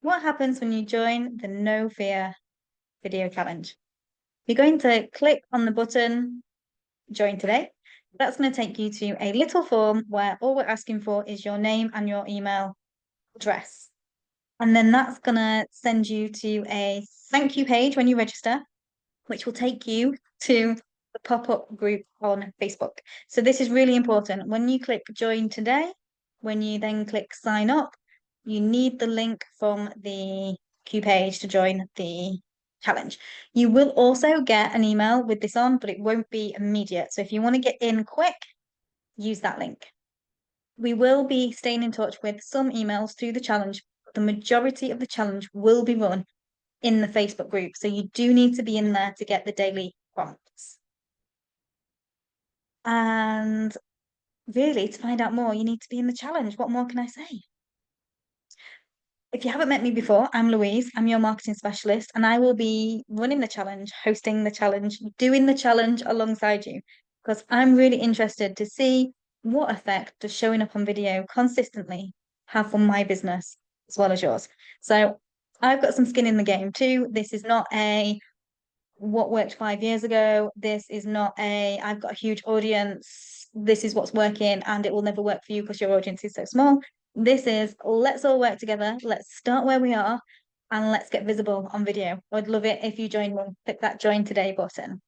What happens when you join the No Fear Video Challenge? You're going to click on the button Join Today. That's going to take you to a little form where all we're asking for is your name and your email address. And then that's going to send you to a thank you page when you register, which will take you to the pop-up group on Facebook. So this is really important. When you click Join Today, when you then click Sign Up, you need the link from the queue page to join the challenge. You will also get an email with this on, but it won't be immediate. So if you want to get in quick, use that link. We will be staying in touch with some emails through the challenge, but the majority of the challenge will be run in the Facebook group. So you do need to be in there to get the daily prompts. And really, to find out more, you need to be in the challenge. What more can I say? If you haven't met me before, I'm Louise. I'm your marketing specialist, and I will be running the challenge, hosting the challenge, doing the challenge alongside you, because I'm really interested to see what effect does showing up on video consistently have on my business as well as yours. So I've got some skin in the game too. This is not a what worked 5 years ago. This is not a I've got a huge audience. This is what's working, and it will never work for you because your audience is so small. This is let's all work together. Let's start where we are and let's get visible on video. I'd love it if you join me. Click that join today button.